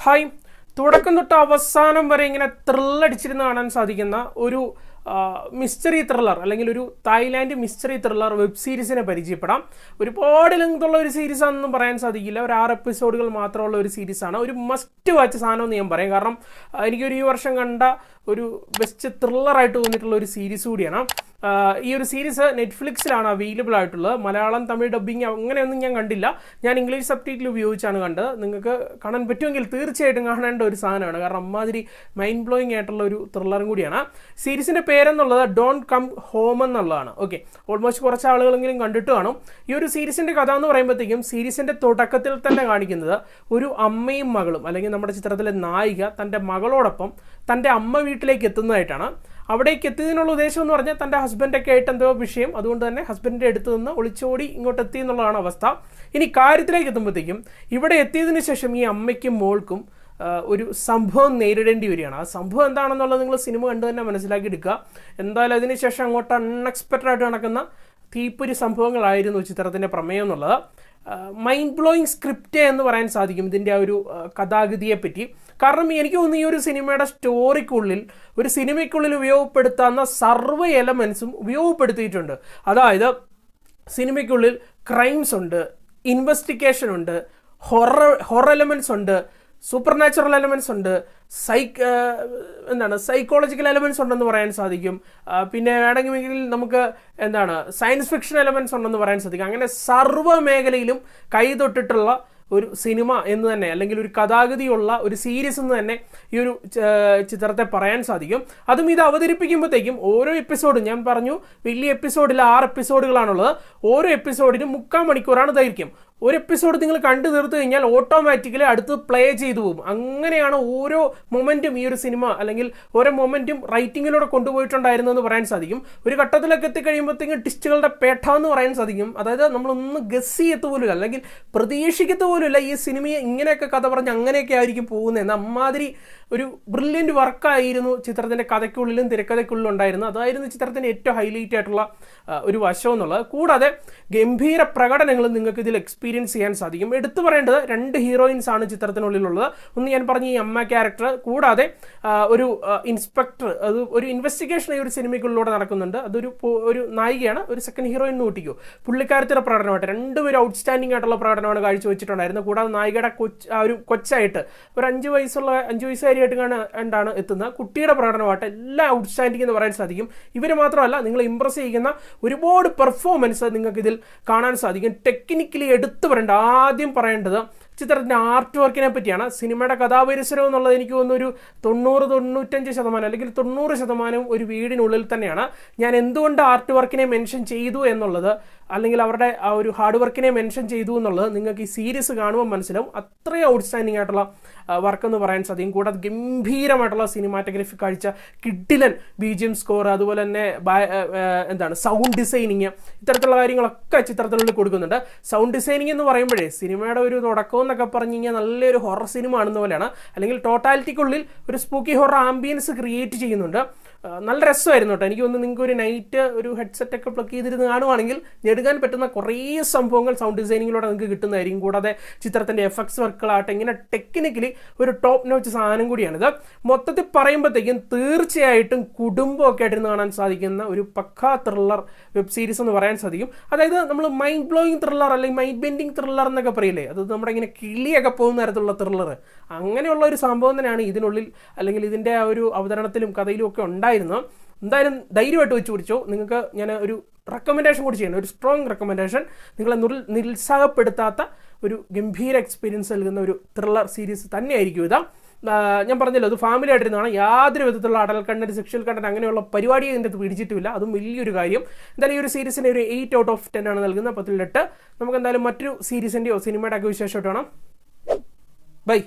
Hi, തുടക്കം തൊട്ട് അവസാനം വരെ ഇങ്ങനെ ത്രില്ലടിച്ചിരുന്ന് കാണാൻ സാധിക്കുന്ന ഒരു മിസ്റ്ററി ത്രില്ലർ അല്ലെങ്കിൽ ഒരു തായ്ലാൻഡ് മിസ്റ്ററി ത്രില്ലർ വെബ് സീരീസിനെ പരിചയപ്പെടാം. ഒരുപാട് ലെങ്തുള്ള ഒരു സീരീസ് ആണെന്നും പറയാൻ സാധിക്കില്ല. ഒരു 6 എപ്പിസോഡുകൾ മാത്രമുള്ള ഒരു സീരീസാണ്. ഒരു മസ്റ്റ് വാച്ച് സാധനമെന്ന് ഞാൻ പറയും. കാരണം എനിക്കൊരു ഈ വർഷം കണ്ട ഒരു ബെസ്റ്റ് ത്രില്ലറായിട്ട് തോന്നിയിട്ടുള്ള ഒരു സീരീസ് കൂടിയാണ്. ഈ ഒരു സീരീസ് നെറ്റ്ഫ്ലിക്സിലാണ് അവൈലബിൾ ആയിട്ടുള്ളത്. മലയാളം, തമിഴ് ഡബ്ബിങ് അങ്ങനെയൊന്നും ഞാൻ കണ്ടില്ല. ഞാൻ ഇംഗ്ലീഷ് സബ്ടൈറ്റിൽ ഉപയോഗിച്ചാണ് കണ്ടത്. നിങ്ങൾക്ക് കാണാൻ പറ്റുമെങ്കിൽ തീർച്ചയായിട്ടും കാണേണ്ട ഒരു സാധനമാണ്. കാരണം അമ്മാതിരി മൈൻഡ് ബ്ലോയിങ് ആയിട്ടുള്ള ഒരു ത്രില്ലറും കൂടിയാണ്. സീരീസിൻ്റെ പേരെന്നുള്ളത് ഡോണ്ട് കം ഹോം എന്നുള്ളതാണ്. ഓക്കെ, ഓൾമോസ്റ്റ് കുറച്ച് ആളുകളെങ്കിലും കണ്ടിട്ട് കാണും. ഈ ഒരു സീരീസിൻ്റെ കഥ എന്ന് പറയുമ്പോഴത്തേക്കും സീരീസിൻ്റെ തുടക്കത്തിൽ തന്നെ കാണിക്കുന്നത് ഒരു അമ്മയും മകളും, അല്ലെങ്കിൽ നമ്മുടെ ചിത്രത്തിലെ നായിക തൻ്റെ മകളോടൊപ്പം തൻ്റെ അമ്മ വീട്ടിലേക്ക് എത്തുന്നതായിട്ടാണ്. അവിടേക്ക് എത്തിയതിനുള്ള ഉദ്ദേശം എന്ന് പറഞ്ഞാൽ തൻ്റെ ഹസ്ബൻഡൊക്കെ ആയിട്ട് എന്തോ വിഷയം, അതുകൊണ്ട് തന്നെ ഹസ്ബൻഡിൻ്റെ അടുത്ത് നിന്ന് ഒളിച്ചോടി ഇങ്ങോട്ട് എത്തി എന്നുള്ളതാണ് അവസ്ഥ. ഇനി കാര്യത്തിലേക്ക് എത്തുമ്പോഴത്തേക്കും ഇവിടെ എത്തിയതിന് ശേഷം ഈ അമ്മയ്ക്കും മോൾക്കും ഒരു സംഭവം നേരിടേണ്ടി വരികയാണ്. ആ സംഭവം എന്താണെന്നുള്ളത് നിങ്ങൾ സിനിമ കണ്ടു തന്നെ മനസ്സിലാക്കി എടുക്കുക. എന്തായാലും അതിനുശേഷം അങ്ങോട്ട് അൺഎക്സ്പെക്റ്റഡ് ആയിട്ട് നടക്കുന്ന തീപ്പൊരി സംഭവങ്ങളായിരുന്നു ചിത്രത്തിൻ്റെ പ്രമേയം എന്നുള്ളത്. മൈൻഡ് ബ്ലോയിങ് സ്ക്രിപ്റ്റ് എന്ന് പറയാൻ സാധിക്കും ഇതിൻ്റെ ആ ഒരു കഥാഗതിയെ പറ്റി. കാരണം എനിക്ക് തോന്നുന്നു ഈ ഒരു സിനിമയുടെ സ്റ്റോറിക്കുള്ളിൽ, ഒരു സിനിമയ്ക്കുള്ളിൽ ഉപയോഗപ്പെടുത്താവുന്ന സർവ്വ എലമെൻസും ഉപയോഗപ്പെടുത്തിയിട്ടുണ്ട്. അതായത് സിനിമയ്ക്കുള്ളിൽ ക്രൈംസ് ഉണ്ട്, ഇൻവെസ്റ്റിഗേഷൻ ഉണ്ട്, ഹൊറർ എലമെൻസ് ഉണ്ട്, സൂപ്പർ നാച്ചുറൽ എലമെൻസ് ഉണ്ട്, സൈക്കോളജിക്കൽ എലമെൻസ് ഉണ്ടെന്ന് പറയാൻ സാധിക്കും. പിന്നെ വേണമെങ്കിൽ നമുക്ക് സയൻസ് ഫിക്ഷൻ എലമെൻസ് ഉണ്ടെന്ന് പറയാൻ സാധിക്കും. അങ്ങനെ സർവ്വ മേഖലയിലും കൈതൊട്ടിട്ടുള്ള ഒരു സിനിമ എന്ന് തന്നെ, അല്ലെങ്കിൽ ഒരു കഥാഗതിയുള്ള ഒരു സീരീസ് എന്ന് തന്നെ ഈ ഒരു ചിത്രത്തെ പറയാൻ സാധിക്കും. അതും ഇത് അവതരിപ്പിക്കുമ്പോഴത്തേക്കും ഓരോ എപ്പിസോഡും, ഞാൻ പറഞ്ഞു വലിയ എപ്പിസോഡിൽ 6 എപ്പിസോഡുകളാണുള്ളത്. ഓരോ എപ്പിസോഡിനും 3/4 മണിക്കൂറാണ് ദൈർഘ്യം. ഒരു എപ്പിസോഡ് നിങ്ങൾ കണ്ടു തീർത്തു കഴിഞ്ഞാൽ ഓട്ടോമാറ്റിക്കലി അടുത്ത് പ്ലേ ചെയ്തു പോകും. അങ്ങനെയാണ് ഓരോ മൊമെൻറ്റും ഈ ഒരു സിനിമ, അല്ലെങ്കിൽ ഓരോ മൊമെൻറ്റും റൈറ്റിങ്ങിലൂടെ കൊണ്ടുപോയിട്ടുണ്ടായിരുന്നു എന്ന് പറയാൻ സാധിക്കും. ഒരു ഘട്ടത്തിലൊക്കെ എത്തിക്കഴിയുമ്പോഴത്തേക്കും ടിസ്റ്റുകളുടെ പേട്ട എന്ന് പറയാൻ സാധിക്കും. അതായത് നമ്മളൊന്നും ഗസ് ചെയ്യത്തുപോലും, അല്ലെങ്കിൽ പ്രതീക്ഷിക്കത്തുപോലുമില്ല ഈ സിനിമയെ ഇങ്ങനെയൊക്കെ കഥ പറഞ്ഞ് അങ്ങനെയൊക്കെ ആയിരിക്കും പോകുന്നതെന്ന്. അമ്മാതിരി ഒരു ബ്രില്യൻറ്റ് വർക്കായിരുന്നു ചിത്രത്തിൻ്റെ കഥയ്ക്കുള്ളിലും തിരക്കഥയ്ക്കുള്ളിലും ഉണ്ടായിരുന്നത്. അതായിരുന്നു ചിത്രത്തിൻ്റെ ഏറ്റവും ഹൈലൈറ്റ് ആയിട്ടുള്ള ഒരു വശം എന്നുള്ളത്. കൂടാതെ ഗംഭീര പ്രകടനങ്ങളും നിങ്ങൾക്ക് ഇതിൽ എക്സ്പീരിയൻസ് ചെയ്യാൻ സാധിക്കും. എടുത്തു പറയേണ്ടത് 2 ഹീറോയിൻസ് ആണ് ചിത്രത്തിനുള്ളിലുള്ളത്. ഒന്ന് ഞാൻ പറഞ്ഞ ഈ അമ്മ ക്യാരക്ടർ, കൂടാതെ ഒരു ഇൻസ്പെക്ടർ, അത് ഒരു ഇൻവെസ്റ്റിഗേഷൻ ഈ ഒരു സിനിമയ്ക്കുള്ളിലൂടെ നടക്കുന്നുണ്ട്. ഒരു നായികയാണ്, ഒരു സെക്കൻഡ് ഹീറോയിൻ എന്ന് കൂട്ടിക്കോ. പുള്ളിക്കാരത്തിൻ്റെ പ്രകടനമായിട്ട് രണ്ടുപേരും ഔട്ട്സ്റ്റാൻഡിംഗ് ആയിട്ടുള്ള പ്രകടനമാണ് കാഴ്ചവെച്ചിട്ടുണ്ടായിരുന്നത്. കൂടാതെ നായികയുടെ ഒരു കൊച്ചായിട്ട് ഒരു 5 വയസ്സുകാരിയായിട്ട് എന്താണ് എത്തുന്നത് കുട്ടിയുടെ പ്രകടനമായിട്ട് എല്ലാം ഔട്ട്സ്റ്റാൻഡിംഗ് എന്ന് പറയാൻ സാധിക്കും. ഇവർ മാത്രമല്ല, നിങ്ങൾ ഇംപ്രസ് ചെയ്യുന്ന ഒരുപാട് പെർഫോമൻസ് നിങ്ങൾക്ക് ഇതിൽ കാണാൻ സാധിക്കും. ടെക്നിക്കലി എടുത്തു പറയേണ്ട, ആദ്യം പറയേണ്ടത് ചിത്രത്തിൻ്റെ ആർട്ട് വർക്കിനെ പറ്റിയാണ്. സിനിമയുടെ കഥാപരിസരം എന്നുള്ളത് എനിക്ക് തോന്നുന്നു ഒരു 90-95% അല്ലെങ്കിൽ 90% ഒരു വീടിനുള്ളിൽ തന്നെയാണ്. ഞാൻ എന്തുകൊണ്ട് ആർട്ട് വർക്കിനെ മെൻഷൻ ചെയ്തു എന്നുള്ളത്, അല്ലെങ്കിൽ അവരുടെ ആ ഒരു ഹാർഡ് വർക്കിനെ മെൻഷൻ ചെയ്തു എന്നുള്ളത് നിങ്ങൾക്ക് ഈ സീരീസ് കാണുമ്പോൾ മനസ്സിലാവും. അത്രയും ഔട്ട്സ്റ്റാൻഡിംഗ് ആയിട്ടുള്ള വർക്ക് എന്ന് പറയാൻ സാധിക്കും. കൂടാതെ ഗംഭീരമായിട്ടുള്ള സിനിമാറ്റോഗ്രഫി കാഴ്ച, കിഡിലൻ BGM സ്കോർ, അതുപോലെ തന്നെ സൗണ്ട് ഡിസൈനിങ്, ഇത്തരത്തിലുള്ള കാര്യങ്ങളൊക്കെ ചിത്രത്തിനുള്ളിൽ കൊടുക്കുന്നുണ്ട്. സൗണ്ട് ഡിസൈനിങ് എന്ന് പറയുമ്പോഴേ സിനിമയുടെ ഒരു തുടക്കം എന്നൊക്കെ പറഞ്ഞു കഴിഞ്ഞാൽ നല്ലൊരു ഹൊറർ സിനിമ ആണെന്ന പോലെയാണ്. അല്ലെങ്കിൽ ടോട്ടാലിറ്റിക്കുള്ളിൽ ഒരു സ്പൂക്കി ഹൊറർ ആംബിയൻസ് ക്രിയേറ്റ് ചെയ്യുന്നുണ്ട്. നല്ല രസമായിരുന്നു കേട്ടോ. എനിക്ക് തോന്നുന്നു നിങ്ങൾക്ക് ഒരു നൈറ്റ് ഒരു ഹെഡ്സെറ്റൊക്കെ പ്ലഗ് ചെയ്തിരുന്ന് കാണുവാണെങ്കിൽ ഞെടുക്കാൻ പറ്റുന്ന കുറേ സംഭവങ്ങൾ സൗണ്ട് ഡിസൈനിങ്ങിലൂടെ നിങ്ങൾക്ക് കിട്ടുന്നതായിരിക്കും. കൂടാതെ ചിത്രത്തിൻ്റെ എഫക്ട്സ് വർക്കുകളാകട്ടെ, ഇങ്ങനെ ടെക്നിക്കലി ഒരു ടോപ്പ് നോച്ച് സാധനം കൂടിയാണിത്. മൊത്തത്തിൽ പറയുമ്പോഴത്തേക്കും തീർച്ചയായിട്ടും കുടുംബമൊക്കെ ആയിട്ടിരുന്ന് കാണാൻ സാധിക്കുന്ന ഒരു പക്കാ ത്രില്ലർ വെബ് സീരീസ് എന്ന് പറയാൻ സാധിക്കും. അതായത് നമ്മൾ മൈൻഡ് ബ്ലോയിങ് ത്രില്ലർ അല്ലെങ്കിൽ മൈൻഡ് ബെൻഡിങ് ത്രില്ലർ എന്നൊക്കെ പറയില്ലേ, അത് നമ്മുടെ ഇങ്ങനെ കിളിയൊക്കെ പോകുന്ന തരത്തിലുള്ള ത്രില്ലർ, അങ്ങനെയുള്ള ഒരു സംഭവം തന്നെയാണ് ഇതിനുള്ളിൽ, അല്ലെങ്കിൽ ഇതിൻ്റെ ആ ഒരു അവതരണത്തിലും കഥയിലും ഒക്കെ ഉണ്ടായിരുന്നു. എന്തായാലും ധൈര്യമായിട്ട് വെച്ച് പിടിച്ചോ. നിങ്ങൾക്ക് ഞാൻ ഒരു റെക്കമെൻഡേഷൻ കൂടി ചെയ്യണം, ഒരു സ്ട്രോങ് റെക്കമെൻഡേഷൻ. നിങ്ങളെ നിരുത്സാഹപ്പെടുത്താത്ത ഒരു ഗംഭീര എക്സ്പീരിയൻസ് നൽകുന്ന ഒരു ത്രില്ലർ സീരീസ് തന്നെയായിരിക്കും ഇത്. ഞാൻ പറഞ്ഞല്ലോ, അത് ഫാമിലി ആയിട്ടിരുന്നതാണ്. യാതൊരു വിധത്തിലുള്ള അഡൽ കണ്ടന്റ്, സെക്ഷൽ കണ്ടന്റ് അങ്ങനെയുള്ള പരിപാടിയെ ഇതിൻ്റെ അത് പിടിച്ചിട്ടില്ല. അതും വലിയൊരു കാര്യം. എന്തായാലും ഈ ഒരു സീരീസിൻ്റെ ഒരു 8 out of 10 ആണ് നൽകുന്നത്, 10-8. നമുക്ക് എന്തായാലും മറ്റൊരു സീരീസിൻ്റെയോ സിനിമയുടെ ഒക്കെ വിശേഷമായിട്ട് വേണം. ബൈ.